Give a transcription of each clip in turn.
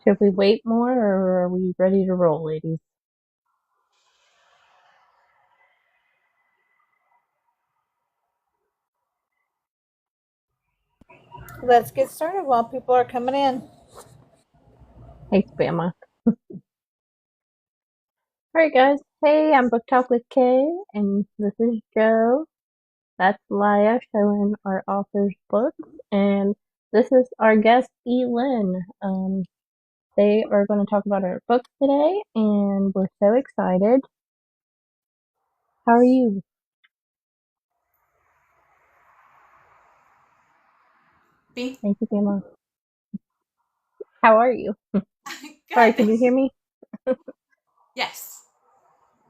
Should we wait more or are we ready to roll, ladies? Let's get started while people are coming in. Hey, Spamma. Alright, guys. Hey, I'm Book Talk with Kay, and this is Joe. That's Laya showing our author's books, and this is our guest, E.Lynn. They are going to talk about our books today, and we're so excited. How are you? Me? Thank you, Spamma. How are you? Sorry, can Good. you hear me? Yes.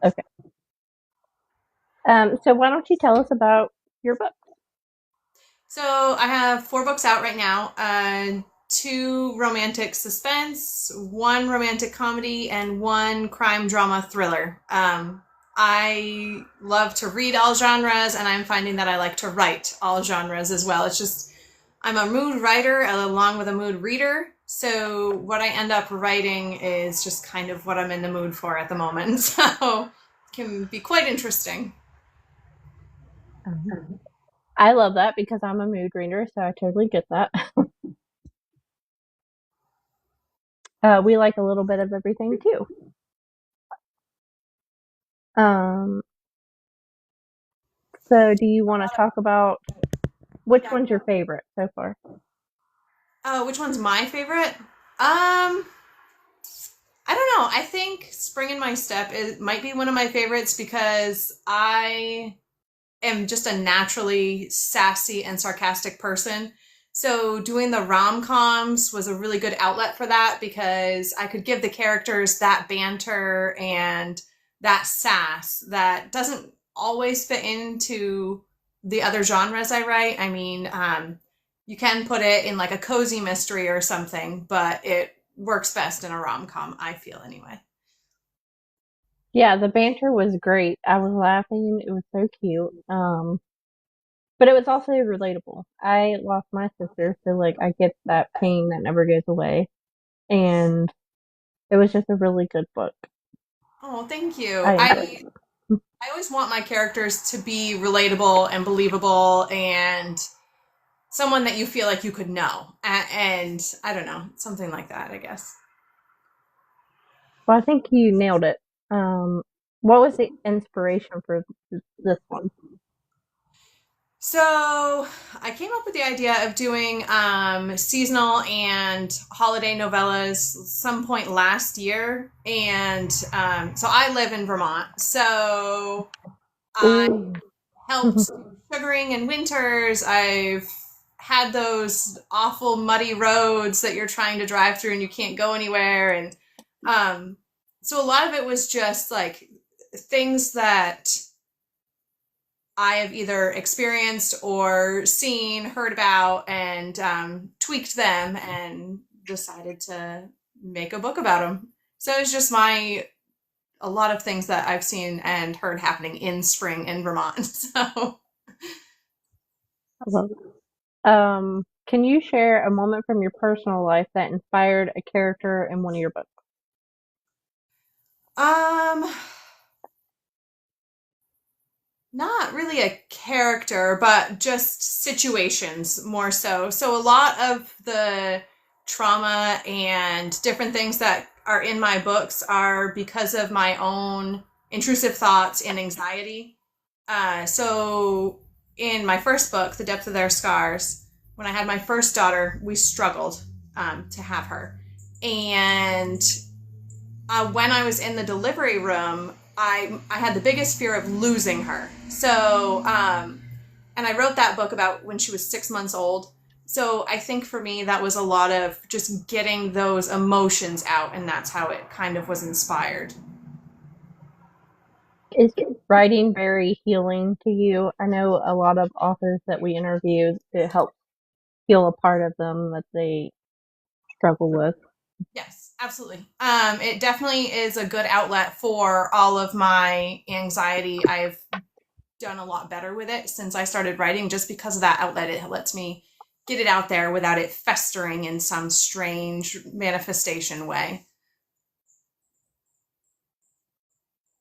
Okay. So why don't you tell us about your book? So I have 4 books out right now. 2 romantic suspense, 1 romantic comedy, and 1 crime drama thriller. I love to read all genres, and I'm finding that I like to write all genres as well. It's just I'm a mood writer along with a mood reader. So what I end up writing is just kind of what I'm in the mood for at the moment. So it can be quite interesting. I love that because I'm a mood reader, so I totally get that. We like a little bit of everything too. Um, so do you want to talk about which one's your favorite so far? Which one's my favorite? Um, I don't know. I think Spring in My Step might be one of my favorites because I am just a naturally sassy and sarcastic person. So doing the rom-coms was a really good outlet for that because I could give the characters that banter and that sass that doesn't always fit into the other genres I write. I mean, you can put it in like a cozy mystery or something, but it works best in a rom-com, I feel anyway. Yeah, the banter was great. I was laughing. It was so cute. But it was also relatable. I lost my sister, so like I get that pain that never goes away. And it was just a really good book. Oh, thank you. I enjoyed it. I always want my characters to be relatable and believable and someone that you feel like you could know. And I don't know, something like that, I guess. Well, I think you nailed it. What was the inspiration for this one? So I came up with the idea of doing seasonal and holiday novellas some point last year. And so I live in Vermont. So I Ooh. helped sugaring in winters. I've had those awful muddy roads that you're trying to drive through and you can't go anywhere. And um, so a lot of it was just like things that I have either experienced or seen, heard about, and tweaked them and decided to make a book about them. So it's just a lot of things that I've seen and heard happening in spring in Vermont. So I love it. Can you share a moment from your personal life that inspired a character in one of your books? Um, not really a character, but just situations more so. So a lot of the trauma and different things that are in my books are because of my own intrusive thoughts and anxiety. So in my first book, The Depth of Their Scars, when I had my first daughter, we struggled to have her. And when I was in the delivery room, I had the biggest fear of losing her. So, and I wrote that book about when she was 6 months old. So I think for me, that was a lot of just getting those emotions out, and that's how it kind of was inspired. Is writing very healing to you? I know a lot of authors that we interview, it helps heal a part of them that they struggle with. Yes, absolutely. It definitely is a good outlet for all of my anxiety. I've done a lot better with it since I started writing just because of that outlet. It lets me get it out there without it festering in some strange manifestation way.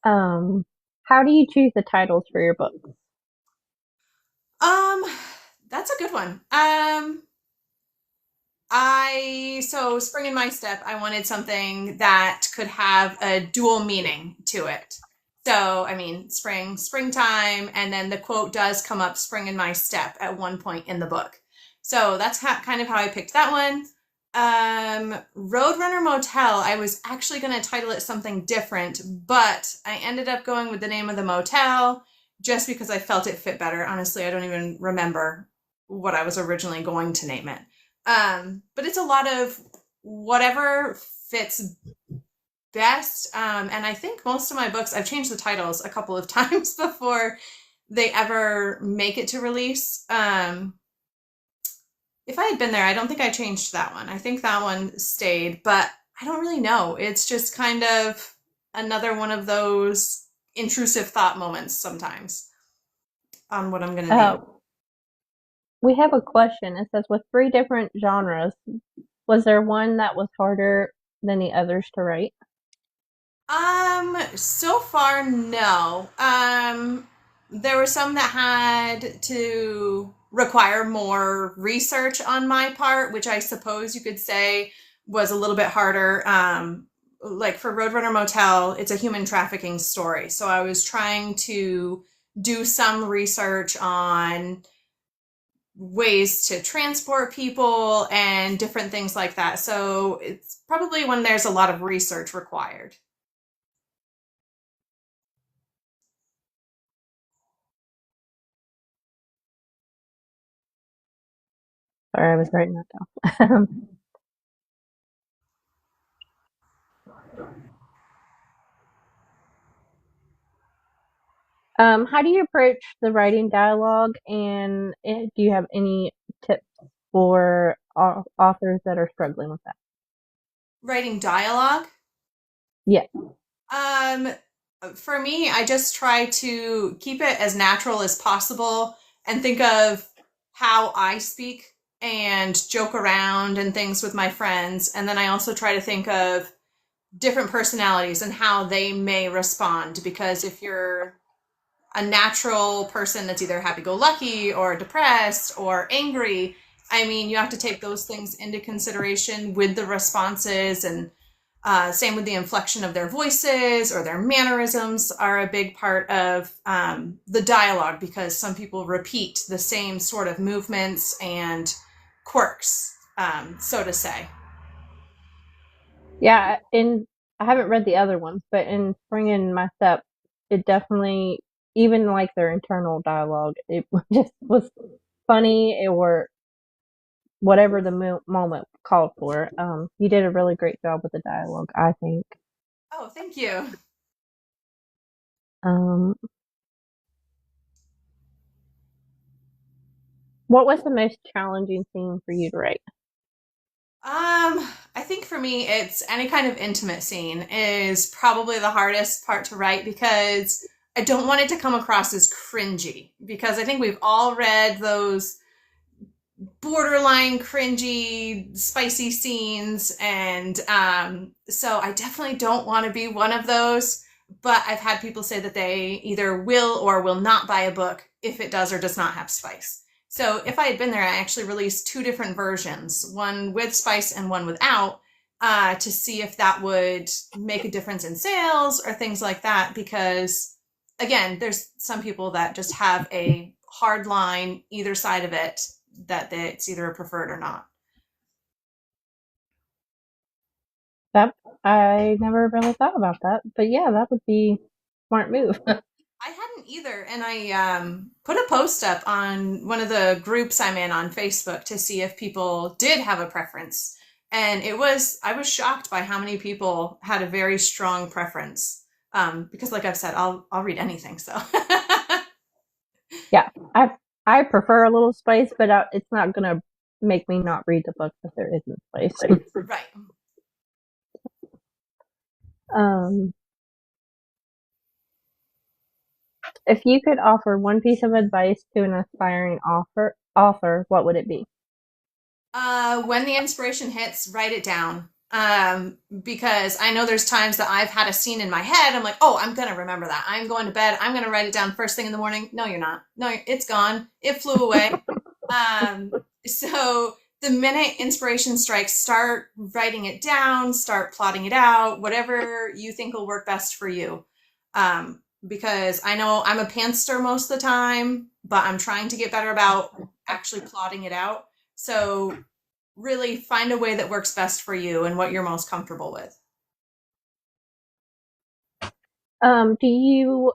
Um, how do you choose the titles for your books? Um, that's a good one. I so Spring in My Step, I wanted something that could have a dual meaning to it. So, I mean, springtime, and then the quote does come up spring in my step at one point in the book. So that's kind of how I picked that one. Roadrunner Motel, I was actually going to title it something different, but I ended up going with the name of the motel just because I felt it fit better. Honestly, I don't even remember what I was originally going to name it. But it's a lot of whatever fits best. And I think most of my books, I've changed the titles a couple of times before they ever make it to release. If I had been there, I don't think I changed that one. I think that one stayed, but I don't really know. It's just kind of another one of those intrusive thought moments sometimes on what I'm going to Uh, name. we have a question. It says, with three different genres, was there one that was harder than the others to write? So far, no. There were some that had to require more research on my part, which I suppose you could say was a little bit harder. Like for Roadrunner Motel, it's a human trafficking story. So I was trying to do some research on ways to transport people and different things like that. So it's probably when there's a lot of research required. Sorry, I was writing that down. How do you approach the writing dialogue, and do you have any tips for authors that are struggling with that? Writing dialogue. Yeah. Um, for me, I just try to keep it as natural as possible and think of how I speak and joke around and things with my friends. And then I also try to think of different personalities and how they may respond. Because if you're a natural person that's either happy go lucky or depressed or angry, I mean, you have to take those things into consideration with the responses. And same with the inflection of their voices or their mannerisms are a big part of the dialogue, because some people repeat the same sort of movements and quirks, so to say. Yeah, and I haven't read the other ones, but in Spring in My Step, it definitely, even like their internal dialogue, it just was funny or whatever the moment called for. You did a really great job with the dialogue, I think. Oh, thank you. Um, what was the most challenging scene for you to write? I think for me, it's any kind of intimate scene is probably the hardest part to write, because I don't want it to come across as cringy. Because I think we've all read those borderline cringy, spicy scenes, and so I definitely don't want to be one of those. But I've had people say that they either will or will not buy a book if it does or does not have spice. So if I had been there, I actually released two different versions, one with spice and one without, to see if that would make a difference in sales or things like that. Because again, there's some people that just have a hard line either side of it, that it's either preferred or not. That I never really thought about that, but yeah, that would be a smart move. I hadn't either, and I put a post up on one of the groups I'm in on Facebook to see if people did have a preference, and I was shocked by how many people had a very strong preference. Because, like I've said, I'll read anything. So, Yeah, I prefer a little spice, but it's not gonna make me not read the book if there isn't spice. right. um, if you could offer one piece of advice to an aspiring author, what would it be? When the inspiration hits, write it down. Because I know there's times that I've had a scene in my head. I'm like, oh, I'm gonna remember that. I'm going to bed. I'm gonna write it down first thing in the morning. No, you're not. No, it's gone. It flew away. Um, so the minute inspiration strikes, start writing it down, start plotting it out, whatever you think will work best for you. Because I know I'm a pantster most of the time, but I'm trying to get better about actually plotting it out. So really find a way that works best for you and what you're most comfortable with. Do you,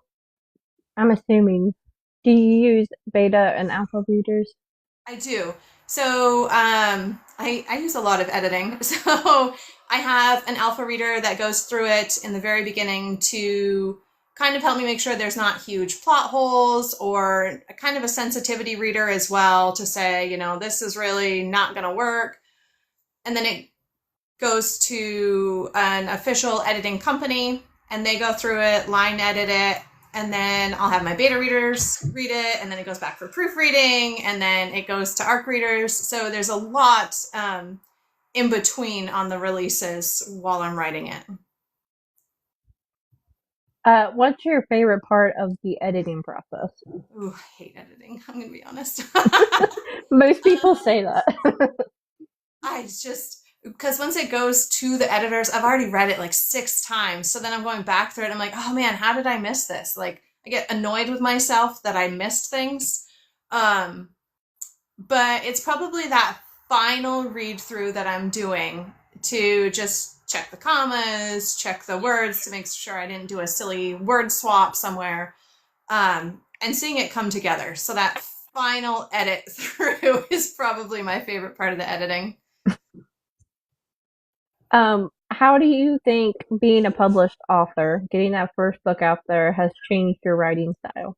I'm assuming, do you use beta and alpha readers? I do. So I use a lot of editing. So I have an alpha reader that goes through it in the very beginning to kind of help me make sure there's not huge plot holes, or a kind of a sensitivity reader as well to say, this is really not going to work. And then it goes to an official editing company and they go through it, line edit it, and then I'll have my beta readers read it, and then it goes back for proofreading, and then it goes to ARC readers. So there's a lot in between on the releases while I'm writing it. What's your favorite part of the editing process? Ooh, I hate editing. I'm going to be honest. Most people say that. I just, because once it goes to the editors, I've already read it like 6 times. So then I'm going back through it. I'm like, oh man, how did I miss this? Like, I get annoyed with myself that I missed things. Um, but it's probably that final read through that I'm doing to just check the commas, check the words to make sure I didn't do a silly word swap somewhere, and seeing it come together. So that final edit through is probably my favorite part of the editing. How do you think being a published author, getting that first book out there, has changed your writing style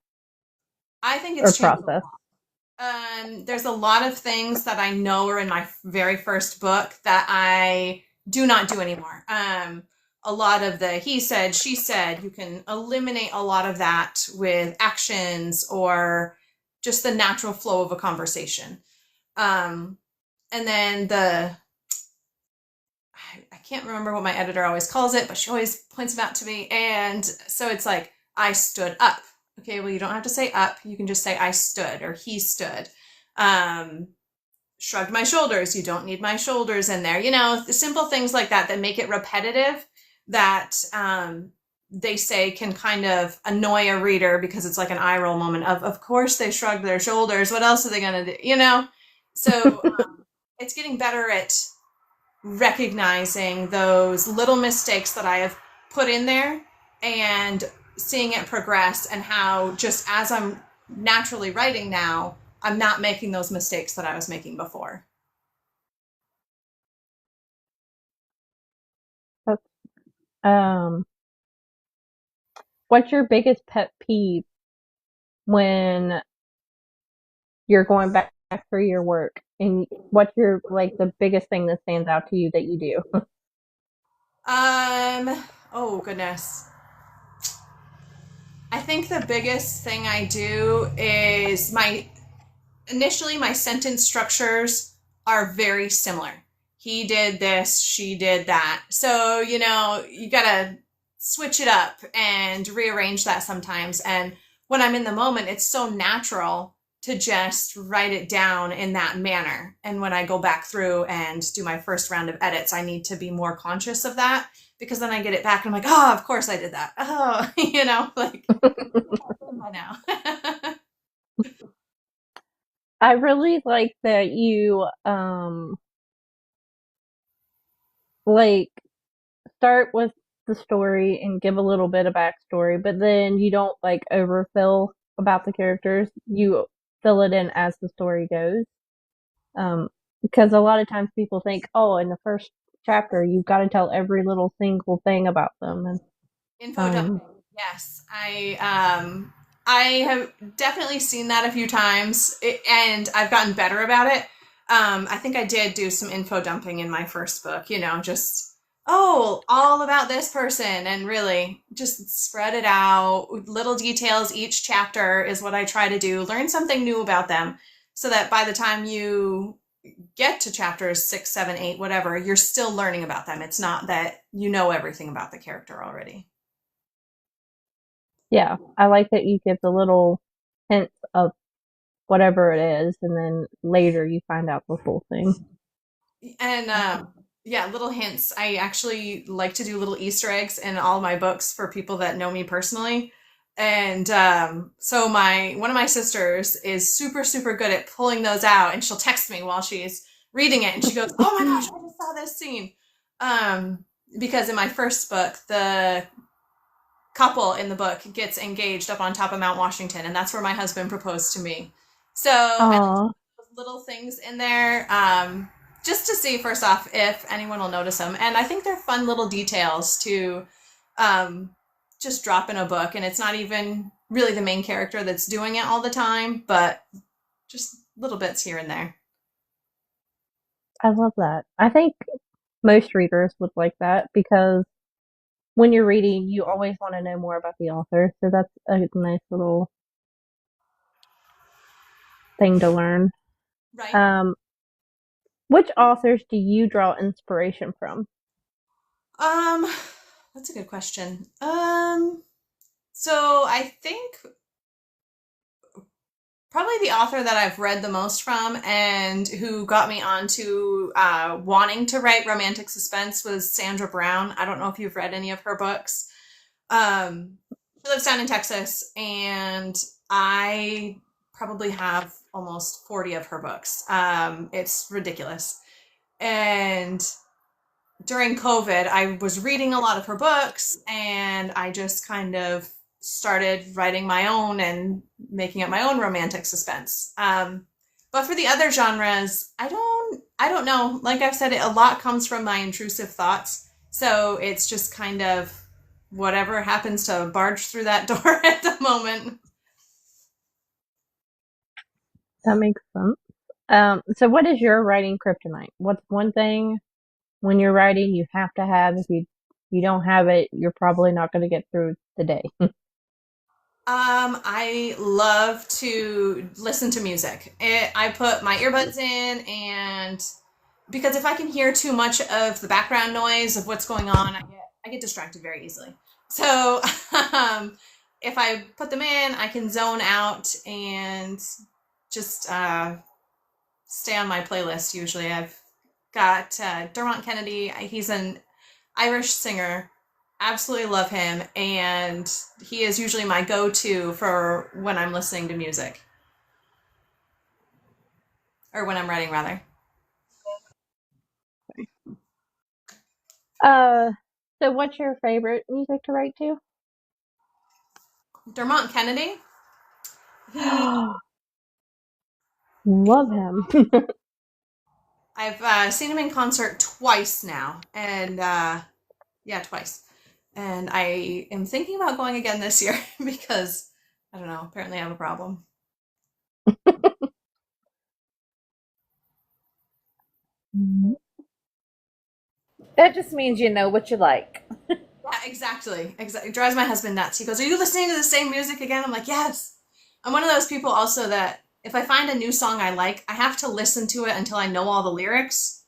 I think or it's changed a process? lot. There's a lot of things that I know are in my very first book that I do not do anymore. A lot of the he said, she said, you can eliminate a lot of that with actions or just the natural flow of a conversation. And then I can't remember what my editor always calls it, but she always points them out to me. And so it's like, I stood up. Okay, well, you don't have to say up. You can just say I stood or he stood. Shrugged my shoulders. You don't need my shoulders in there. The simple things like that that make it repetitive, that they say can kind of annoy a reader because it's like an eye roll moment of course they shrugged their shoulders. What else are they going to do? So it's getting better at recognizing those little mistakes that I have put in there and seeing it progress, and how just as I'm naturally writing now, I'm not making those mistakes that I was making before. Um, what's your biggest pet peeve when you're going back through your work, and what's your like the biggest thing that stands out to you that you do? Oh goodness. I think the biggest thing I do is initially my sentence structures are very similar. He did this, she did that. So, you gotta switch it up and rearrange that sometimes. And when I'm in the moment, it's so natural to just write it down in that manner. And when I go back through and do my first round of edits, I need to be more conscious of that, because then I get it back and I'm like, oh, of course I did that. Oh, like, I know. I really like that you like start with the story and give a little bit of backstory, but then you don't like overfill about the characters. You fill it in as the story goes. Because a lot of times people think, oh, in the first chapter, you've got to tell every little single thing about them. And Info dumping. Yes, I have definitely seen that a few times, and I've gotten better about it. I think I did do some info dumping in my first book. Just all about this person, and really just spread it out. Little details each chapter is what I try to do. Learn something new about them, so that by the time you get to chapters 6, 7, 8, whatever, you're still learning about them. It's not that you know everything about the character already. Yeah, I like that you give the little hints of whatever it is, and then later you find out the full thing. And yeah, little hints. I actually like to do little Easter eggs in all my books for people that know me personally. And so my one of my sisters is super super good at pulling those out, and she'll text me while she's reading it, and she goes, "Oh my gosh, I just saw this scene." Um, because in my first book, the couple in the book gets engaged up on top of Mount Washington, and that's where my husband proposed to me. So I like Aw, little things in there, just to see first off if anyone will notice them, and I think they're fun little details to um, just drop in a book, and it's not even really the main character that's doing it all the time, but just little bits here and there. I love that. I think most readers would like that because when you're reading, you always want to know more about the author. So that's a nice little thing to learn. Right. Um, which authors do you draw inspiration from? um that's a good question. So I think probably the author that I've read the most from and who got me onto wanting to write romantic suspense was Sandra Brown. I don't know if you've read any of her books. She lives down in Texas, and I probably have almost 40 of her books. It's ridiculous. And during COVID, I was reading a lot of her books, and I just kind of started writing my own and making up my own romantic suspense. But for the other genres, I don't know. Like I've said, a lot comes from my intrusive thoughts, so it's just kind of whatever happens to barge through that door at the moment. That makes sense. So what is your writing kryptonite? What's one thing when you're writing you have to have? If you don't have it, you're probably not going to get through the day. I love to listen to music. I put my earbuds in, and because if I can hear too much of the background noise of what's going on, I get distracted very easily. So if I put them in, I can zone out and just stay on my playlist. Usually, I've got Dermot Kennedy. He's an Irish singer. Absolutely love him, and he is usually my go-to for when I'm listening to music or when I'm writing, rather. Uh, so what's your favorite music to write to? Dermot Kennedy. He, Love him. I've seen him in concert twice now, and yeah, twice. And I am thinking about going again this year because I don't know. Apparently, I have a problem. That just means you know what you like. Yeah, exactly. Exactly. It drives my husband nuts. He goes, "Are you listening to the same music again?" I'm like, "Yes." I'm one of those people also that if I find a new song I like, I have to listen to it until I know all the lyrics.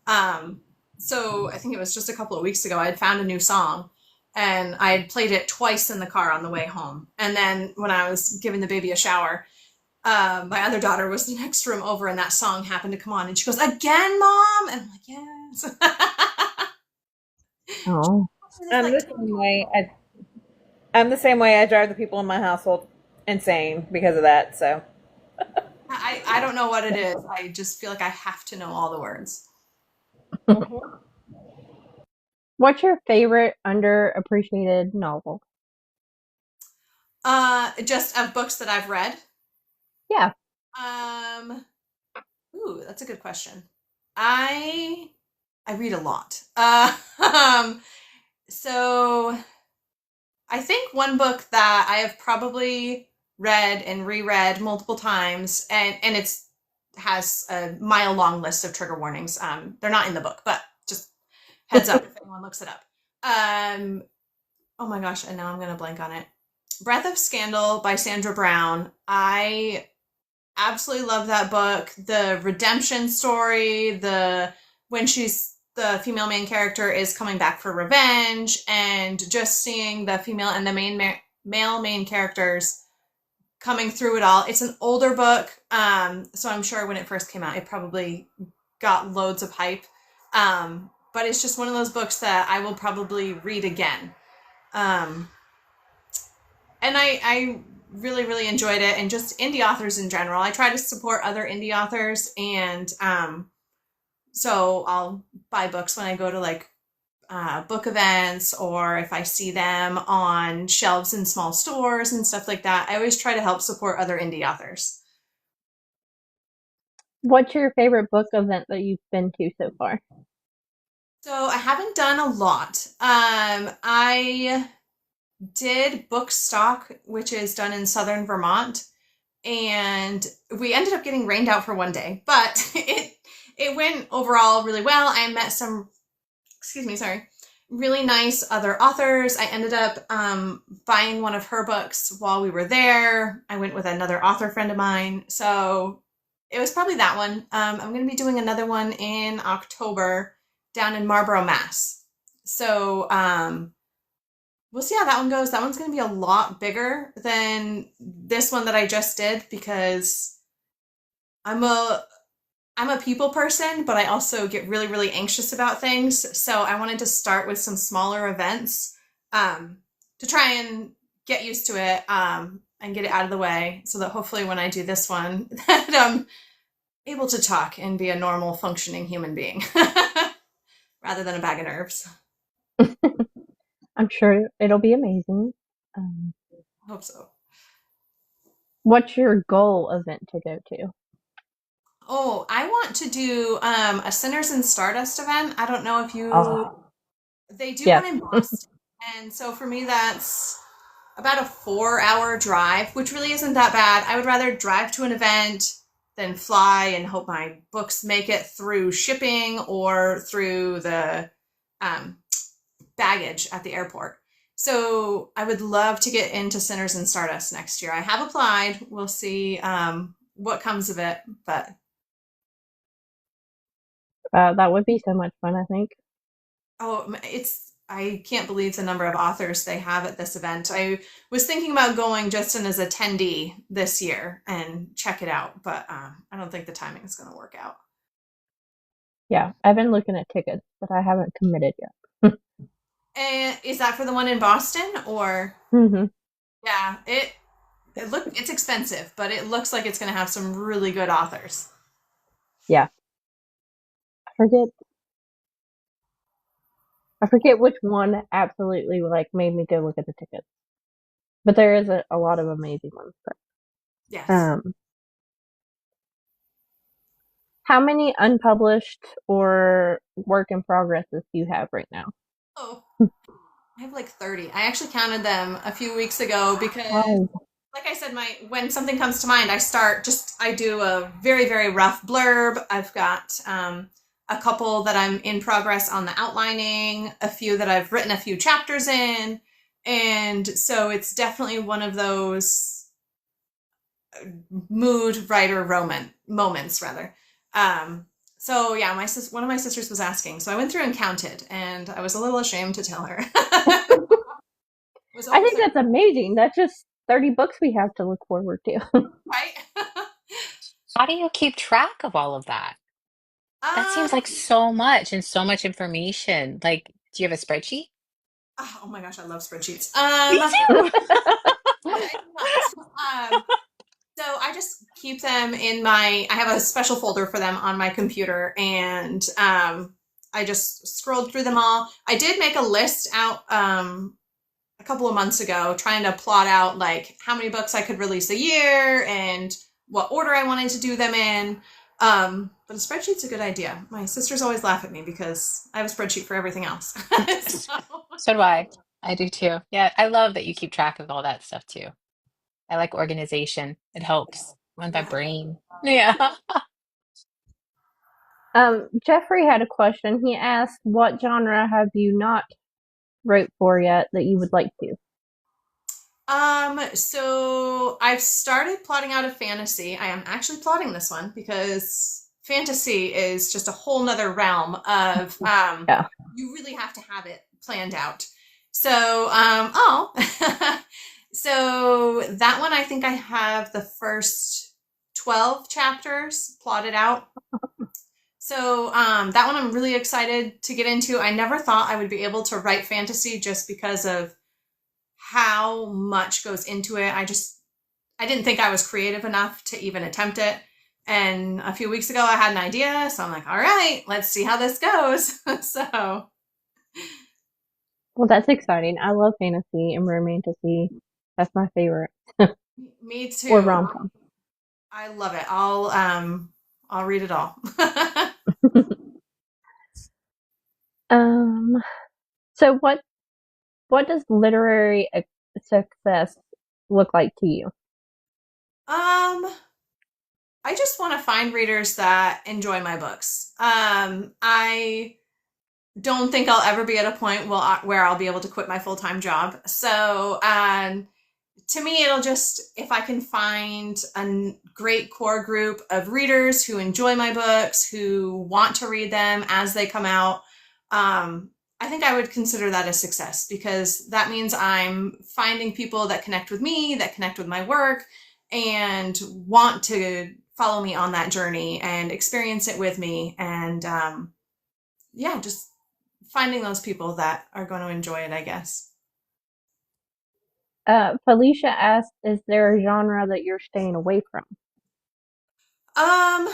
Um, so I think it was just a couple of weeks ago I had found a new song, and I had played it twice in the car on the way home. And then when I was giving the baby a shower, my other daughter was the next room over, and that song happened to come on, and she goes, "Again, Mom?" And I'm like, "Yes." Oh, This I'm like the same way. I'm the same way. I drive the people in my household insane because of that. So I don't know what it is. I just feel like I have to know all the words. what's your favorite underappreciated novel? Just of books that I've read. Yeah. Um, ooh, that's a good question. I I read a lot. So I think one book that I have probably read and reread multiple times, and it's has a mile long list of trigger warnings. They're not in the book, but just heads up if anyone looks it up. Um, oh my gosh, and now I'm gonna blank on it. Breath of Scandal by Sandra Brown. I absolutely love that book. The redemption story, the when she's the female main character is coming back for revenge, and just seeing the female and the male main characters coming through it all. It's an older book, so I'm sure when it first came out, it probably got loads of hype. But it's just one of those books that I will probably read again. Um, and I really, really enjoyed it, and just indie authors in general. I try to support other indie authors, and so I'll buy books when I go to like book events, or if I see them on shelves in small stores and stuff like that. I always try to help support other indie authors. What's your favorite book event that you've been to so far? So I haven't done a lot. I did Bookstock, which is done in southern Vermont, and we ended up getting rained out for one day, but it went overall really well. I met some, excuse me, sorry, really nice other authors. I ended up buying one of her books while we were there. I went with another author friend of mine, so it was probably that one. I'm going to be doing another one in October down in Marlborough, Mass. So we'll see how that one goes. That one's going to be a lot bigger than this one that I just did, because I'm a I'm a people person, but I also get really, really anxious about things. So I wanted to start with some smaller events, to try and get used to it, and get it out of the way, so that hopefully when I do this one, that I'm able to talk and be a normal functioning human being rather than a bag of nerves. I'm sure it'll be amazing. Um, I hope so. what's your goal event to go to? Oh, I want to do a Sinners and Stardust event. I don't know if you, Oh, they do yes. one in Boston. And so for me, that's about a 4 hour drive, which really isn't that bad. I would rather drive to an event than fly and hope my books make it through shipping or through the um, baggage at the airport. So I would love to get into Sinners and Stardust next year. I have applied. We'll see what comes of it, but That would be so much fun, I think. oh, I can't believe the number of authors they have at this event. I was thinking about going just in as attendee this year and check it out, but I don't think the timing is going to work out. Yeah, I've been looking at tickets, but I haven't committed yet. And is that for the one in Boston, or hmm yeah, it's expensive, but it looks like it's going to have some really good authors. Yeah, I forget. I forget which one absolutely like made me go look at the tickets, but there is a lot of amazing ones. But, Yes. how many unpublished or work in progresses do you have right now? Oh, I have like 30. I actually counted them a few weeks ago because, Wow. like I said, my when something comes to mind, I do a very, very rough blurb. I've got a couple that I'm in progress on the outlining, a few that I've written a few chapters in, and so it's definitely one of those mood writer moments rather. So yeah, one of my sisters was asking, so I went through and counted, and I was a little ashamed to tell her. It was I over think 30, that's amazing. That's just 30 books we have to look forward to. right? How do you keep track of all of that? That seems like um, so much and so much information. Like, do you have a spreadsheet? oh my gosh, I love spreadsheets. Me too. I do not. So I just keep them in I have a special folder for them on my computer, and I just scrolled through them all. I did make a list out a couple of months ago, trying to plot out like how many books I could release a year and what order I wanted to do them in. But a spreadsheet's a good idea. My sisters always laugh at me because I have a spreadsheet for everything else. So, So do I. I do too. Yeah, I love that you keep track of all that stuff too. I like organization. It helps with my yeah. brain. Yeah. Jeffrey had a question. He asked, "What genre have you not wrote for yet that you would like to?" So I've started plotting out a fantasy. I am actually plotting this one because fantasy is just a whole nother realm of Yeah. you really have to have it planned out. So so that one I think I have the first 12 chapters plotted out. So that one I'm really excited to get into. I never thought I would be able to write fantasy just because of how much goes into it. I didn't think I was creative enough to even attempt it. And a few weeks ago I had an idea, so I'm like, all right, let's see how this goes. So Well, that's exciting. I love fantasy and romantasy. That's my favorite. me Or too. rom-com. I love it. I'll read it all. Um, so what does literary success look like to you? um I just want to find readers that enjoy my books. I don't think I'll ever be at a point where I'll be able to quit my full time job. So, to me, it'll just, if I can find a great core group of readers who enjoy my books, who want to read them as they come out, I think I would consider that a success because that means I'm finding people that connect with me, that connect with my work, and want to follow me on that journey and experience it with me. And yeah, just finding those people that are going to enjoy it, I guess. Felicia asked, is there a genre that you're staying away from? Um,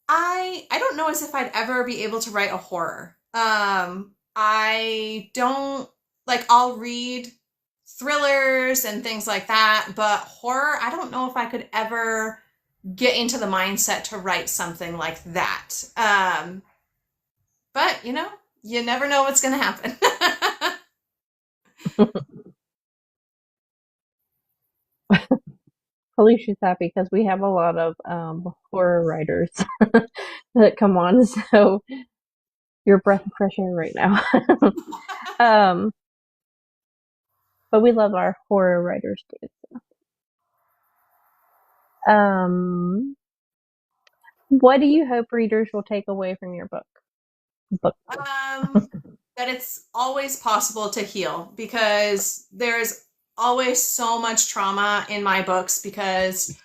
I don't know as if I'd ever be able to write a horror. I don't like I'll read thrillers and things like that, but horror, I don't know if I could ever get into the mindset to write something like that. But you never know what's going to happen. Felicia's happy because we have a lot of horror writers that come on, so you're a breath of fresh air right now. um, but we love our horror writers too. What do you hope readers will take away from your book? Book. um that it's always possible to heal because there's always so much trauma in my books because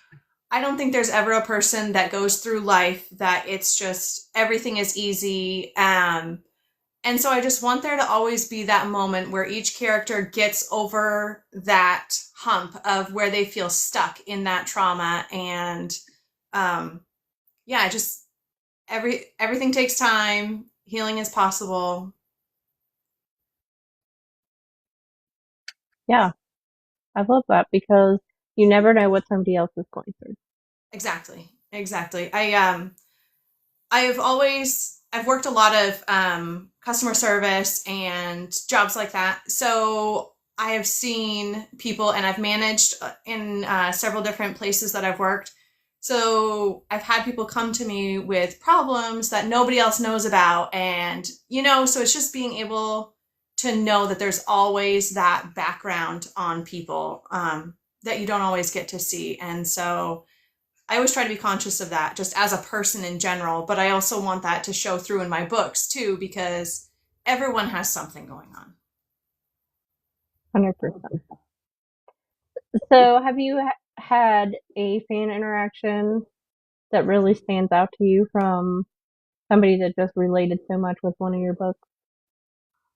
I don't think there's ever a person that goes through life that it's just everything is easy. And so I just want there to always be that moment where each character gets over that hump of where they feel stuck in that trauma. And um, yeah, just everything takes time. Healing is possible. Yeah, I love that because you never know what somebody else is going through. Exactly. Exactly. I've worked a lot of customer service and jobs like that. So I have seen people and I've managed in several different places that I've worked. So I've had people come to me with problems that nobody else knows about. And, so it's just being able to know that there's always that background on people that you don't always get to see. And so I always try to be conscious of that just as a person in general, but I also want that to show through in my books too, because everyone has something going on. 100%. So, have you had a fan interaction that really stands out to you from somebody that just related so much with one of your books?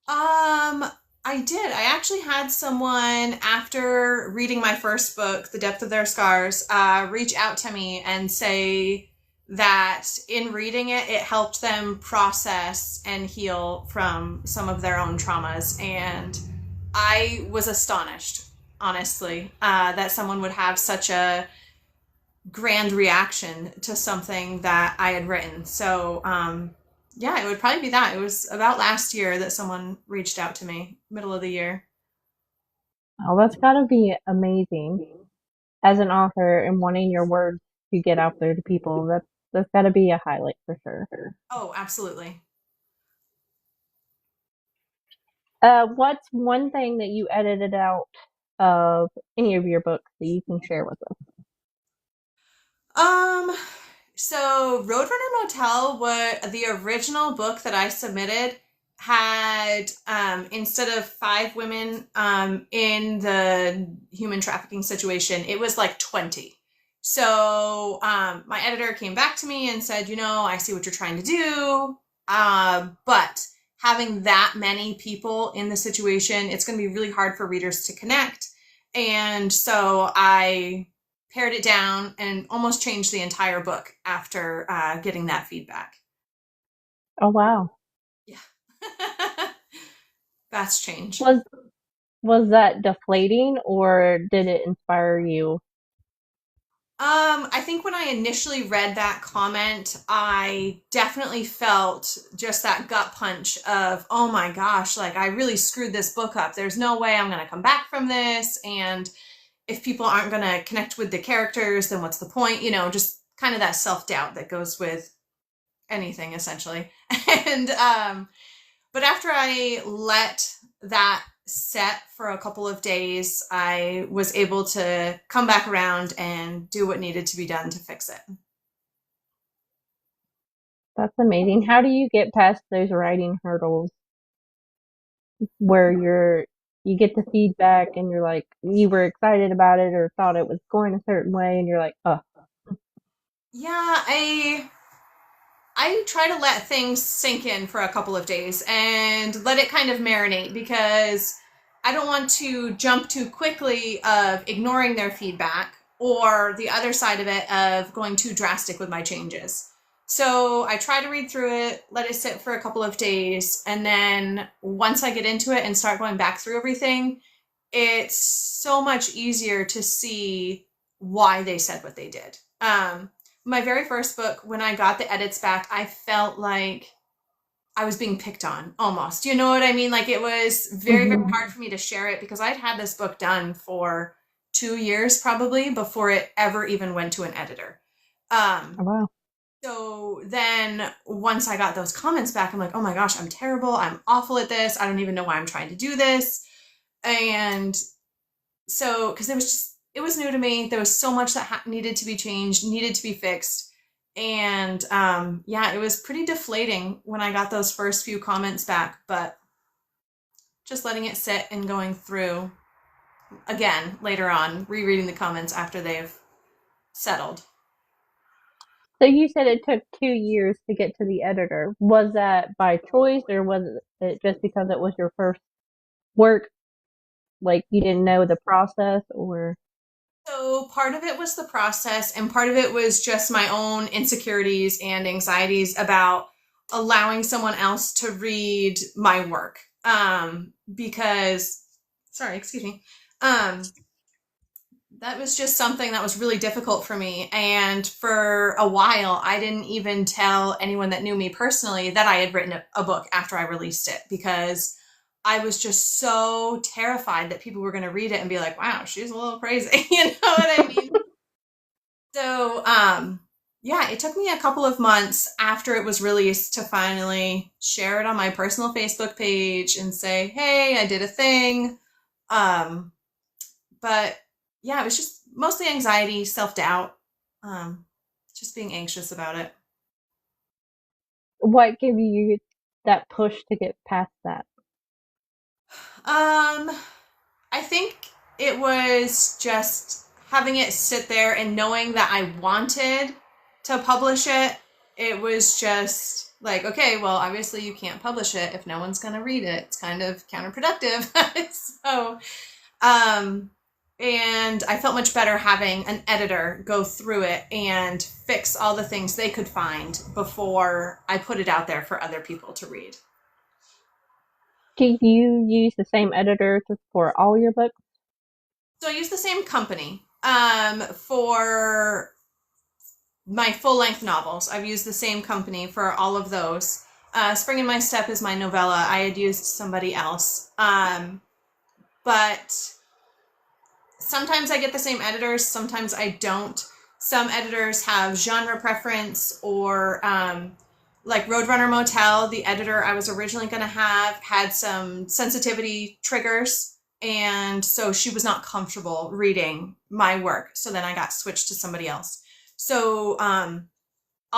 Um, I did. I actually had someone after reading my first book, The Depth of Their Scars, reach out to me and say that in reading it, it helped them process and heal from some of their own traumas. And I was astonished, honestly, that someone would have such a grand reaction to something that I had written. So, yeah, it would probably be that. It was about last year that someone reached out to me, middle of the year. Oh, that's got to be amazing as an author and wanting your words to get out there to people. That's got to be a highlight for sure. Oh, absolutely. What's one thing that you edited out of any of your books that you can share with us? Um, so Roadrunner Motel, what the original book that I submitted had, instead of 5 women in the human trafficking situation, it was like 20. So my editor came back to me and said, I see what you're trying to do, but having that many people in the situation, it's going to be really hard for readers to connect. And so I pared it down and almost changed the entire book after getting that feedback. Oh wow. Yeah. That's change. Was was that deflating or did it inspire you? I think when I initially read that comment, I definitely felt just that gut punch of, oh my gosh, like I really screwed this book up. There's no way I'm going to come back from this. And if people aren't going to connect with the characters, then what's the point? Just kind of that self-doubt that goes with anything essentially. And but after I let that set for a couple of days, I was able to come back around and do what needed to be done to fix it. That's amazing. How do you get past those writing hurdles where you get the feedback and you're like you were excited about it or thought it was going a certain way and you're like, oh, Yeah, I try to let things sink in for a couple of days and let it kind of marinate, because I don't want to jump too quickly of ignoring their feedback, or the other side of it of going too drastic with my changes. So I try to read through it, let it sit for a couple of days, and then once I get into it and start going back through everything, it's so much easier to see why they said what they did. My very first book, when I got the edits back, I felt like I was being picked on almost. You know what I mean? Like it was very, very mhm. hard for me to share it because I'd had this book done for 2 years probably before it ever even went to an editor. Oh, Um, wow. so then once I got those comments back, I'm like, oh my gosh, I'm terrible. I'm awful at this. I don't even know why I'm trying to do this. And so, because it was new to me. There was so much that needed to be changed, needed to be fixed. And yeah, it was pretty deflating when I got those first few comments back, but just letting it sit and going through again later on, rereading the comments after they've settled. So you said it took 2 years to get to the editor. Was that by choice or was it just because it was your first work? Like you didn't know the process or So part of it was the process, and part of it was just my own insecurities and anxieties about allowing someone else to read my work. Because, sorry, excuse me. Um, that was just something that was really difficult for me. And for a while, I didn't even tell anyone that knew me personally that I had written a book after I released it, because I was just so terrified that people were going to read it and be like, wow, she's a little crazy. You know what I mean? So, yeah, it took me a couple of months after it was released to finally share it on my personal Facebook page and say, hey, I did a thing. Um, but yeah, it was just mostly anxiety, self doubt, um, just being anxious about it. what gave you that push to get past that? Um, I think it was just having it sit there and knowing that I wanted to publish it. It was just like, okay, well, obviously you can't publish it if no one's going to read it. It's kind of counterproductive. So, um, and I felt much better having an editor go through it and fix all the things they could find before I put it out there for other people to read. Do you use the same editor for all your books? So I use the same company for my full length novels. I've used the same company for all of those. Spring in My Step is my novella. I had used somebody else. But sometimes I get the same editors, sometimes I don't. Some editors have genre preference, or like Roadrunner Motel, the editor I was originally going to have had some sensitivity triggers, and so she was not comfortable reading my work. So then I got switched to somebody else. So I'll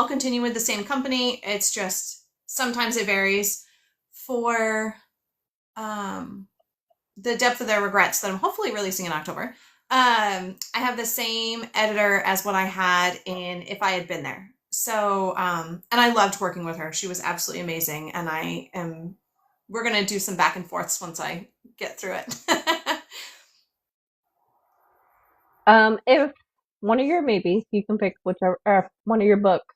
continue with the same company. It's just sometimes it varies for the depth of their regrets that I'm hopefully releasing in October. I have the same editor as what I had in If I Had Been There. So, and I loved working with her. She was absolutely amazing. And we're going to do some back and forths once I get through it. If one of your movies, you can pick whichever, or one of your books,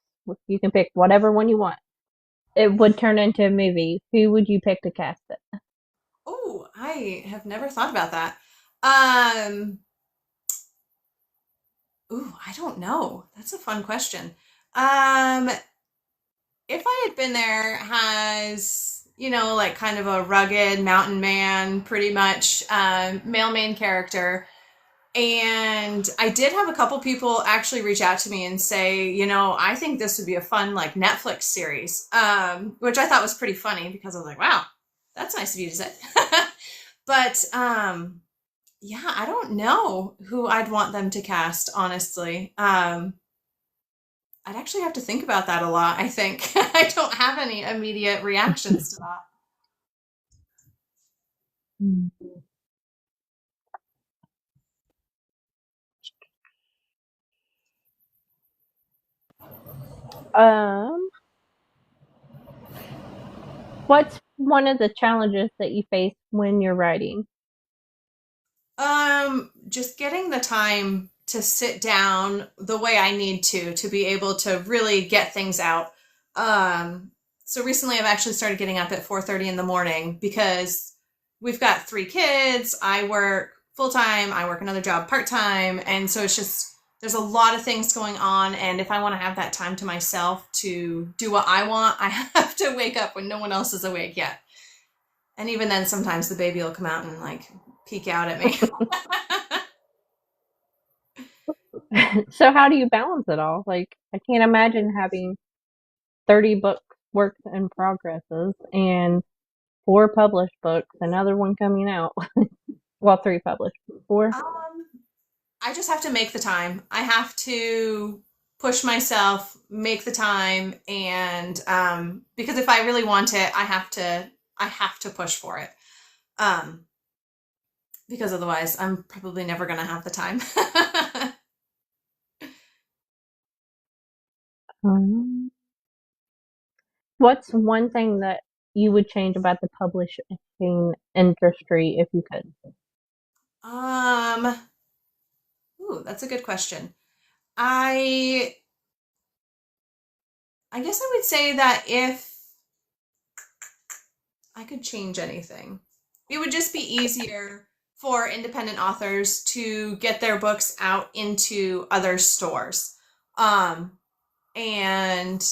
you can pick whatever one you want. It would turn into a movie. Who would you pick to cast it? Oh, I have never thought about that. Um, I don't know. That's a fun question. Um, if I Had Been There has, like kind of a rugged mountain man, pretty much, male main character. And I did have a couple people actually reach out to me and say, I think this would be a fun, like, Netflix series, which I thought was pretty funny because I was like, wow, that's nice of you to say. But, yeah, I don't know who I'd want them to cast, honestly. I'd actually have to think about that a lot, I think. I don't have any immediate reactions to that. Um, what's one of the challenges that you face when you're writing? Just getting the time to sit down the way I need to be able to really get things out. So recently I've actually started getting up at 4:30 in the morning because we've got 3 kids. I work full time, I work another job part time, and so it's just there's a lot of things going on, and if I want to have that time to myself to do what I want, I have to wake up when no one else is awake yet. And even then sometimes the baby will come out and like peek out at me. So how do you balance it all? Like, I can't imagine having 30 books works in progresses and 4 published books, another one coming out. Well, 3 published. 4. Um, I just have to make the time. I have to push myself, make the time, and because if I really want it, I have to push for it. Um, because otherwise, I'm probably never gonna have the time. Um, what's one thing that you would change about the publishing industry if you could? um, that's a good question. I I guess I would say that if I could change anything, it would just be easier for independent authors to get their books out into other stores, um, and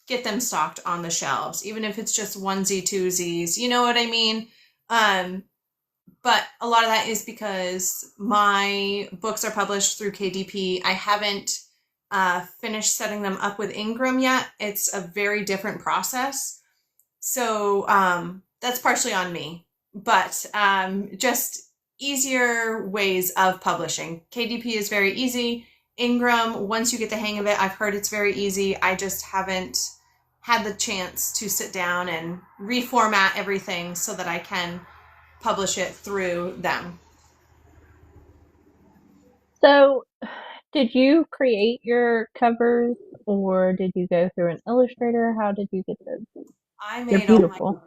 get them stocked on the shelves, even if it's just onesie twosies. You know what I mean? Um, but a lot of that is because my books are published through KDP. I haven't finished setting them up with Ingram yet. It's a very different process. So that's partially on me, but just easier ways of publishing. KDP is very easy. Ingram, once you get the hang of it, I've heard it's very easy. I just haven't had the chance to sit down and reformat everything so that I can publish it through them. So, did you create your covers or did you go through an illustrator? How did you get those? I They're made all my beautiful.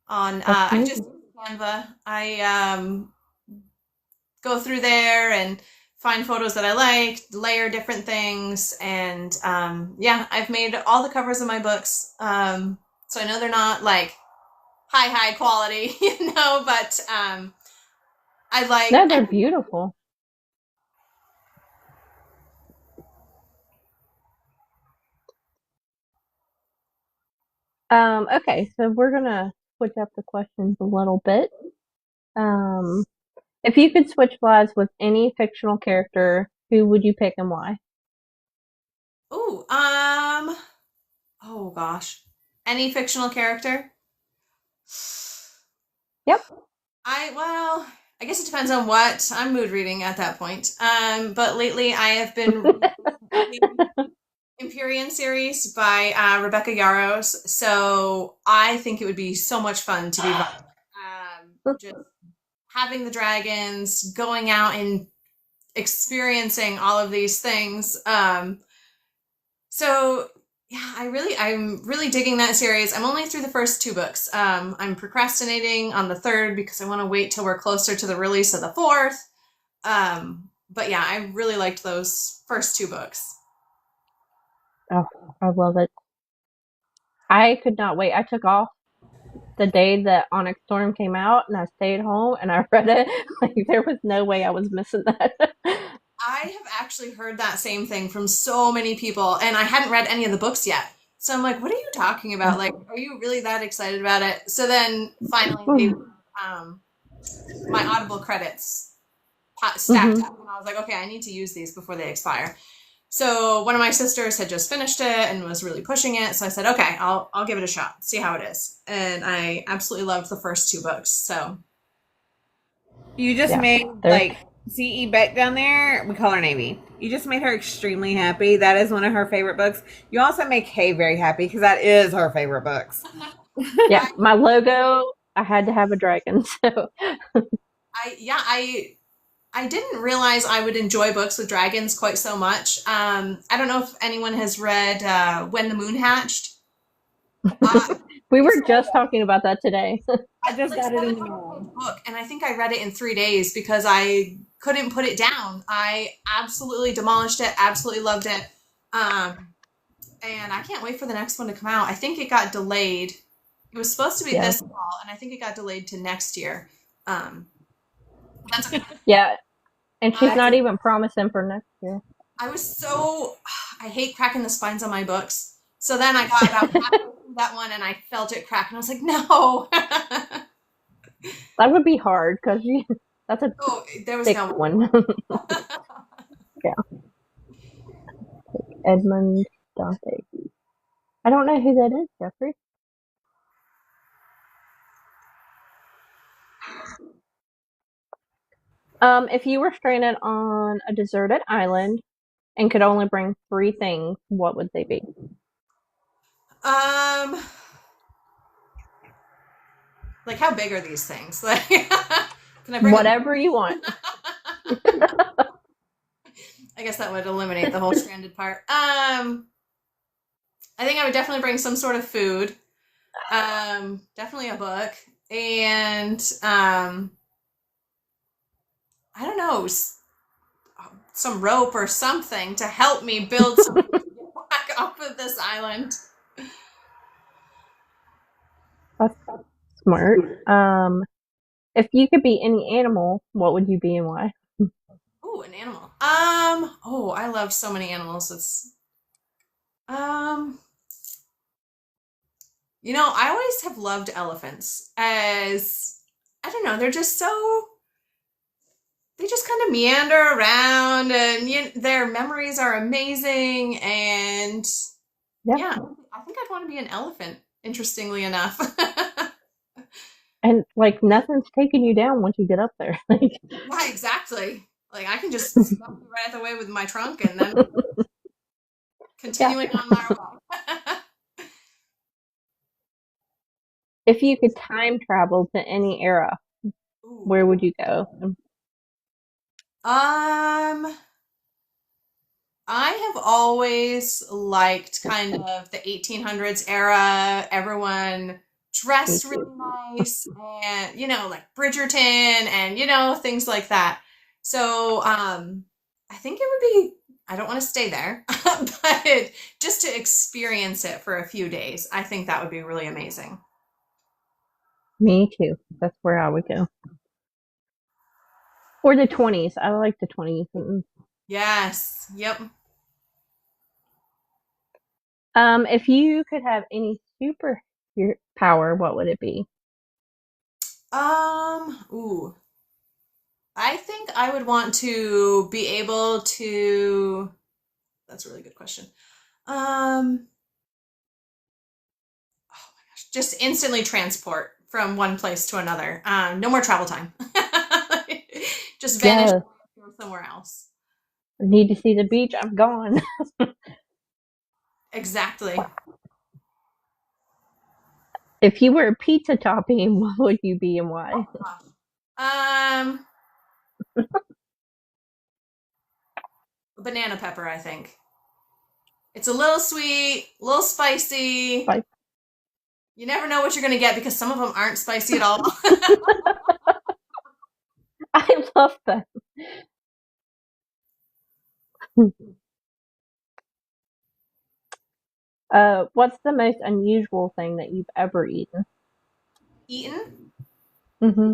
on That's I just amazing. Canva. I go through there and find photos that I like, layer different things, and yeah, I've made all the covers of my books. So I know they're not like high quality, but I like. No, they're beautiful. Okay, so we're gonna switch up the questions a little bit. Um, if you could switch lives with any fictional character, who would you pick and why? Ooh, oh gosh, any fictional character. Yep. I guess it depends on what I'm mood reading at that point. But lately I have been reading the Empyrean series by Rebecca Yarros. So I think it would be so much fun to be just having the dragons, going out and experiencing all of these things. So yeah, I'm really digging that series. I'm only through the first two books. I'm procrastinating on the third because I want to wait till we're closer to the release of the fourth. But yeah, I really liked those first two books. Oh, I love it. I could not wait. I took off the day that Onyx Storm came out, and I stayed home and I read it. Like there was no way I was missing that. I have actually heard that same thing from so many people, and I hadn't read any of the books yet. So I'm like, what are you talking about? Like, are you really that excited about it? So then finally, um, my Audible credits stacked Mhm. up, and I was like, okay, I need to use these before they expire. So one of my sisters had just finished it and was really pushing it, so I said, okay, I'll give it a shot, see how it is. And I absolutely loved the first two books. So You just Yeah. made There's like CE Beck down there. We call her Navy. You just made her extremely happy. That is one of her favorite books. You also make Kay very happy because that is her favorite books. yeah, I, my logo, I had to have a dragon. So I didn't realize I would enjoy books with dragons quite so much. I don't know if anyone has read When the Moon Hatched. we It's were just talking about that today. I just like got it in the 700-page mail. book, and I think I read it in 3 days because I couldn't put it down. I absolutely demolished it. Absolutely loved it. Um, and I can't wait for the next one to come out. I think it got delayed. It was supposed to be Yeah. this fall, and I think it got delayed to next year. Um, that's okay. Yeah. And she's I not even promising for next year. I was so I hate cracking the spines on my books. So then I got about halfway through that one and I felt it crack and I was like, no. That would be hard because that's a Oh, there was thick no one. Yeah. Edmund Dante. I don't know who that is, Jeffrey. If you were stranded on a deserted island and could only bring three things, what would they be? um like how big are these things? Like can I bring a Whatever you want. I guess that would eliminate the whole stranded part. I think I would definitely bring some sort of food. Definitely a book. And I don't know, some rope or something to help me build something to get back off of this island. That's smart. If you could be any animal, what would you be and why? Ooh, an animal. Oh, I love so many animals. Um, I always have loved elephants as, I don't know, they just kind of meander around and their memories are amazing. And Yeah. yeah, I think I'd want to be an elephant, interestingly enough. And like nothing's taking you down once you get up there. Like, Yeah, exactly. Like I can just stuff you right out the way with my trunk and then yeah. continuing on my way. If you could time travel to any era, Ooh. where would you go? Um, I have always liked kind of the 1800s era. Everyone Me dressed too. really nice and, like Bridgerton and, things like that. So, I think it would be, I don't want to stay there, but just to experience it for a few days, I think that would be really amazing. Me too. That's where I would go. Or the 20s. I like the 20s. Yes. Yep. If you could have any super power, what would it be? Ooh. I think I would want to be able to. That's a really good question. Oh my gosh, just instantly transport from one place to another. No more travel time. Just vanish Yes. and go somewhere else. I need to see the beach. I'm gone. Exactly. If you were a pizza topping, what would you be and why? Um, banana pepper, I think. It's a little sweet, a little spicy. Like, You never know what you're going to get because some of them aren't spicy at all. I love that. What's the most unusual thing that you've ever eaten? Eaten? Mm-hmm.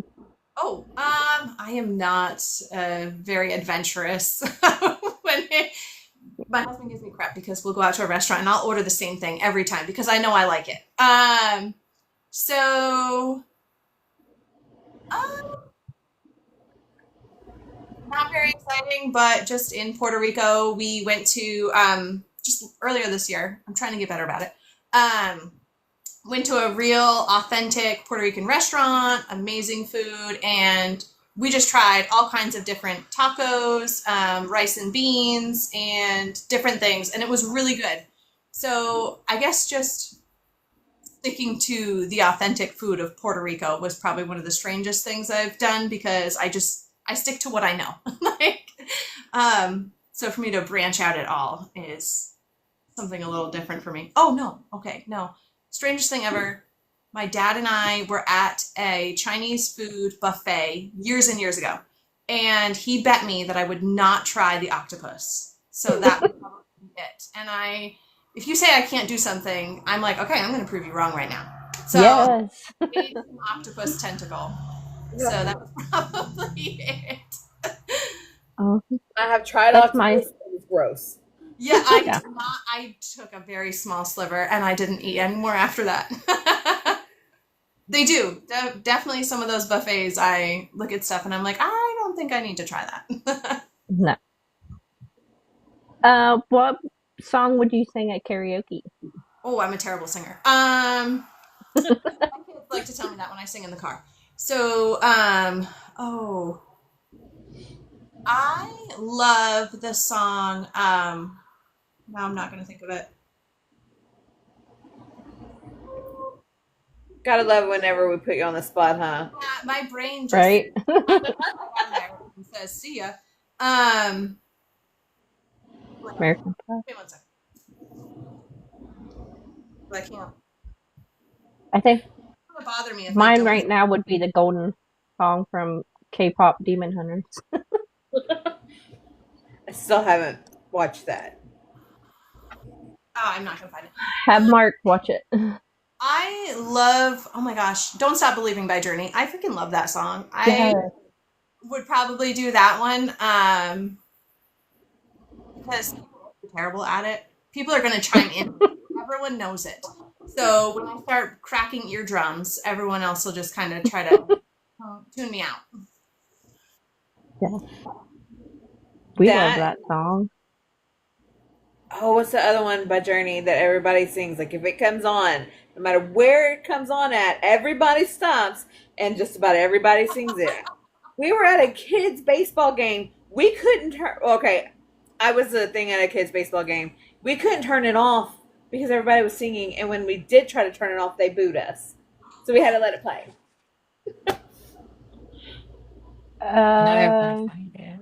Oh, I am not very adventurous. My husband gives me crap because we'll go out to a restaurant and I'll order the same thing every time because I know I like it. So uh, not very exciting, but just in Puerto Rico, we went to just earlier this year. I'm trying to get better about it. Um, Went to a real authentic Puerto Rican restaurant, amazing food, and we just tried all kinds of different tacos, rice and beans, and different things, and it was really good. So I guess just sticking to the authentic food of Puerto Rico was probably one of the strangest things I've done because I stick to what I know. like, so for me to branch out at all is something a little different for me. Oh no, okay, no. Strangest thing ever. My dad and I were at a Chinese food buffet years and years ago, and he bet me that I would not try the octopus. So that was probably it. And if you say I can't do something, I'm like, okay, I'm going to prove you wrong right now. So I Yes. ate an octopus tentacle. So that was probably it. Oh, I have tried that's my octopus. It was gross. Yeah, I yeah. did not. I took a very small sliver and I didn't eat any more after that. They do. Definitely some of those buffets, I look at stuff and I'm like, I don't think I need to try that. No. What song would you sing at karaoke? Oh, I'm a terrible singer. My kids like to tell me that when I sing in the car. So, oh, I love the song. Now I'm not going to think of it. Gotta love whenever we put you on the spot, huh? Yeah, my brain just Right? out of there and says, "See ya." Um, American Pie. wait one second. I can't. I think It's gonna bother me if I mine don't. right now would be the golden song from K-pop Demon Hunters. I still haven't watched that. Oh, I'm not gonna find it. Have Mark watch it. I love. Oh my gosh, "Don't Stop Believing" by Journey. I freaking love that song. I Yes. would probably do that one. Because people are terrible at it. People are gonna chime in. Everyone knows it. So when I start cracking eardrums, everyone else will just kind of try to tune me out. Yeah. We love That. that song. Oh, what's the other one by Journey that everybody sings? Like if it comes on, no matter where it comes on at, everybody stops and just about everybody sings it. We were at a kids baseball game. We couldn't turn. Okay, I was the thing at a kids baseball game. We couldn't turn it off because everybody was singing, and when we did try to turn it off, they booed us. So we had to let it play. Now I want to Uh, find it.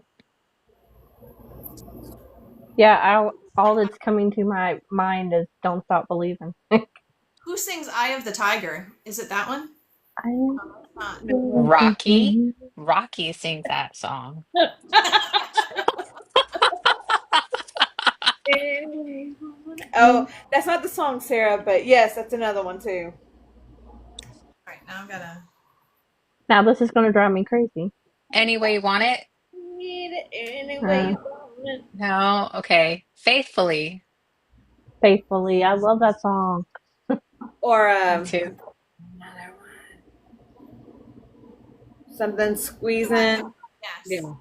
yeah. All that's coming to my mind is "Don't Stop Believing." Who sings "Eye of the Tiger"? Is it that one? I Not. Rocky. Rocky sings that song. Oh, that's not the song, Sarah, but yes, that's another one too. All right, now I've gotta. Now this is gonna drive me crazy. Any way you want it? Need it any way Uh, you want it. No? Okay. Faithfully. Faithfully, I love that song. Or Me too. another one. Something squeezing. Yes. Yeah.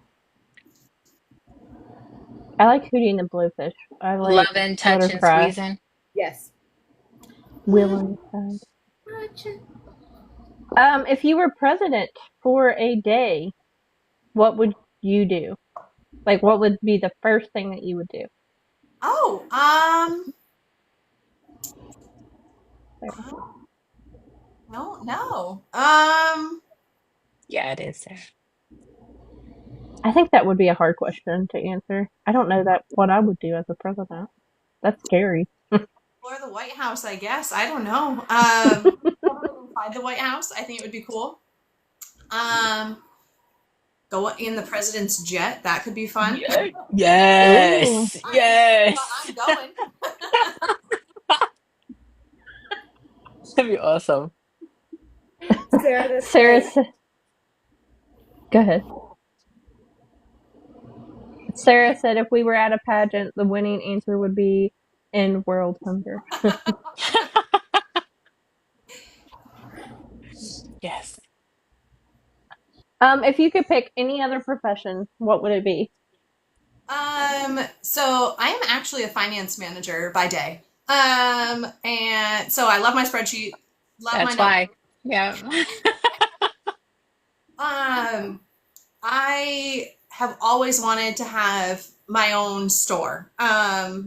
I like Hootie and the Blowfish. I like Loving, Let Her touching, Cry. squeezing. Yes. Wheel on the Side. If you were president for a day, what would you do? Like, what would be the first thing that you would do? Oh, Sarah? no, no. Yeah, it is, Sarah. I think that would be a hard question to answer. I don't know that what I would do as a president. That's scary. Explore the White House, I guess. I don't know. Never been inside the White House. I think it would be cool. Um, go in the president's jet. That could be fun. Yeah. Ooh. Yes. Yes. I'm going. That'd be awesome. Sarah, that's Sarah, great. go ahead. Sarah said if we were at a pageant, the winning answer would be end world hunger. Yes. If you could pick any other profession, what would it be? So I am actually a finance manager by day. And so I love my spreadsheet, love my That's notes. why. Yeah. Um, I have always wanted to have my own store. My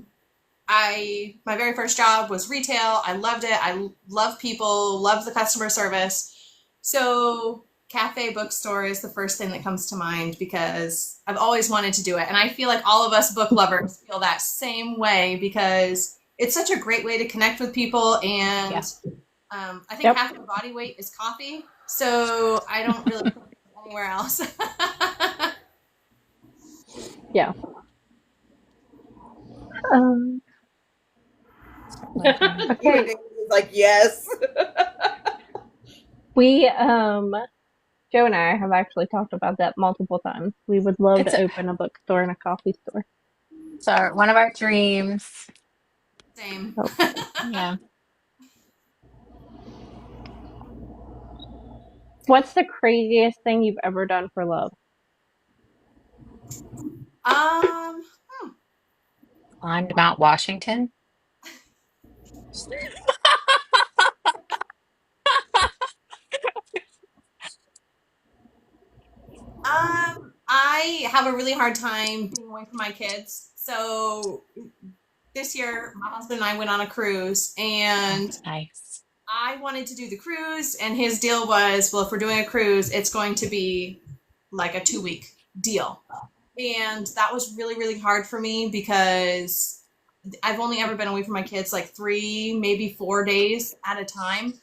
very first job was retail. I loved it. I love people, love the customer service. So cafe bookstore is the first thing that comes to mind because I've always wanted to do it. And I feel like all of us book lovers feel that same way because it's such a great way to connect with people. And Yeah. I think Yep. half your body weight is coffee. So I don't really put it anywhere else. Yeah. Um, Like, Even okay. David was like, yes. We, Joe and I have actually talked about that multiple times. We would love it's to open a bookstore and a coffee store. one of our dreams. Same. Oh. Yeah. What's the craziest thing you've ever done for love? Um, Climbed Mount Washington. I have a really hard time being away from my kids. So this year, my husband and I went on a cruise, and Nice. I wanted to do the cruise, and his deal was, well, if we're doing a cruise, it's going to be like a 2 week deal. And that was really, really hard for me because I've only ever been away from my kids like 3, maybe 4 days at a time.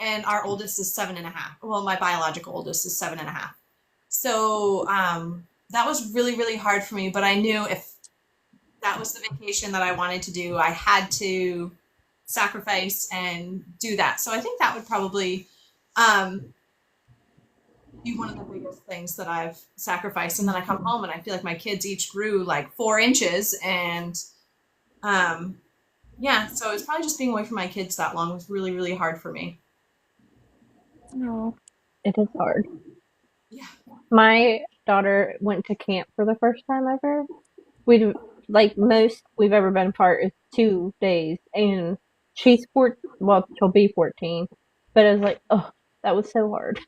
And our oldest is 7.5. Well, my biological oldest is 7.5. So that was really, really hard for me. But I knew if that was the vacation that I wanted to do, I had to sacrifice and do that. So I think that would probably um, be one of the biggest things that I've sacrificed. And then I come home and I feel like my kids each grew like 4 inches. And um, yeah, so it's probably just being away from my kids that long was really, really hard for me. Oh. It is hard. Yeah. My daughter went to camp for the first time ever. We like most we've ever been apart is 2 days, and she's well, she'll be 14, but it was like, oh, that was so hard.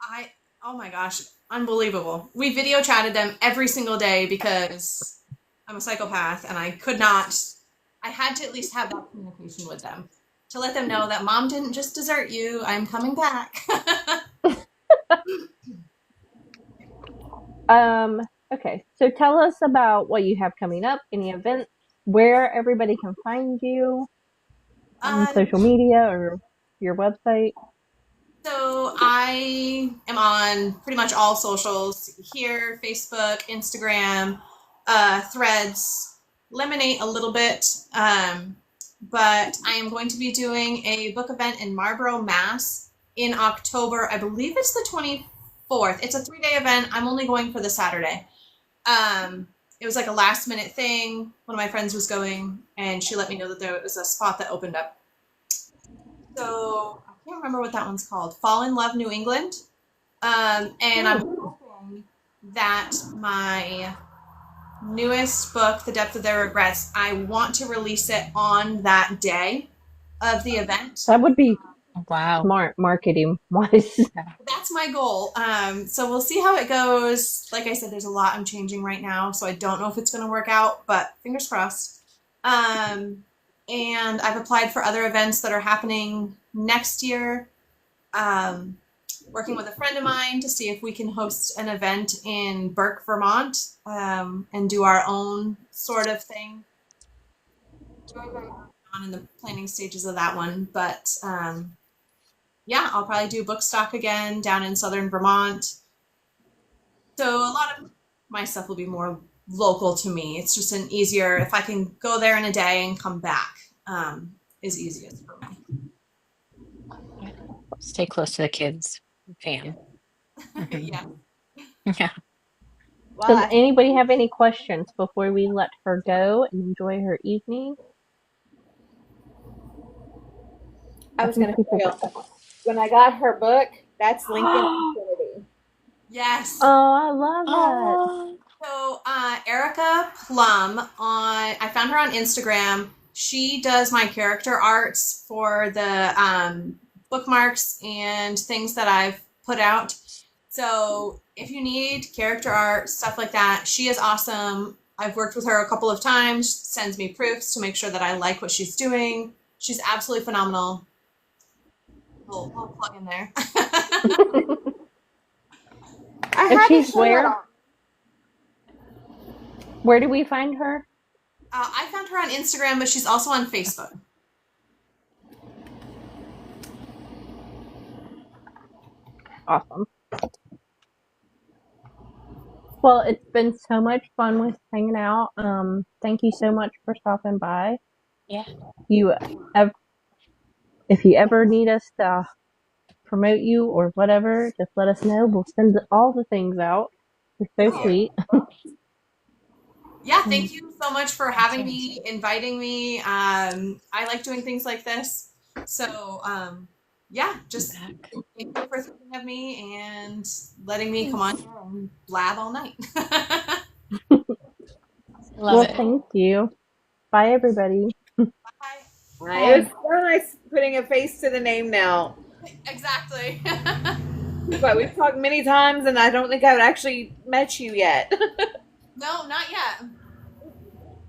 I, oh my gosh, unbelievable. We video chatted them every single day because I'm a psychopath and I had to at least have that communication with them to let them know that mom didn't just desert you. I'm coming back. Okay, so tell us about what you have coming up, any events, where everybody can find you on um, social media or your website. So I am on pretty much all socials here: Facebook, Instagram, Threads, Lemonade a little bit. But I am going to be doing a book event in Marlborough, Mass in October. I believe it's the 24th. It's a 3-day event. I'm only going for the Saturday. It was like a last minute thing. One of my friends was going, and she let me know that there was a spot that opened up. So I can't remember what that one's called. Fall in Love, New England. And I'm hoping that my newest book, The Depth of Their Regrets, I want to release it on that day of the event. That would be Wow. Smart marketing wise. Yeah. That's my goal. So we'll see how it goes. Like I said, there's a lot I'm changing right now, so I don't know if it's going to work out, but fingers crossed. Um, and I've applied for other events that are happening next year. Um, Working with a friend of mine to see if we can host an event in Burke, Vermont, and do our own sort of thing. Very, very early on in the planning stages of that one, but yeah, I'll probably do Bookstock again down in southern Vermont. So a lot of my stuff will be more local to me. It's just an easier if I can go there in a day and come back, is easiest for me. Yeah. Stay close to the kids, fam. Hmm. Yeah. Yeah. Well, Does I think anybody have any questions before we let her go and enjoy her evening? I I was think going to people. tell you, when I got her book, that's Lincoln Infinity. Yes. Oh, I love that. Oh, So Erica Plum I found her on Instagram. She does my character arts for the bookmarks and things that I've put out. So if you need character art, stuff like that, she is awesome. I've worked with her a couple of times, sends me proofs to make sure that I like what she's doing. She's absolutely phenomenal. Little plug in there. I If had to she's show that where? on. Where do we find her? I found her on Instagram, but she's also on Facebook. Awesome. Well, it's been so much fun with hanging out. Thank you so much for stopping by. yeah. You, ev- if you ever need us to promote you or whatever, just let us know. We'll send all the things out. You're so Oh, sweet. yeah, thank you so much for Thank having you. me, inviting me. I like doing things like this. So, yeah, I'm just back. thank you for thinking of me and letting me come on here and blab all night. Love Well, it. thank you. Bye, everybody. Bye. It was Bye. so nice putting a face to the name now. Exactly. But we've talked many times, and I don't think I've actually met you yet. No, not yet.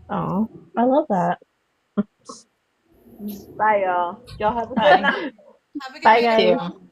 Oh, I love that. Bye, y'all. Y'all have a good Bye. night. Have a good Bye, night, You guys. too. everyone.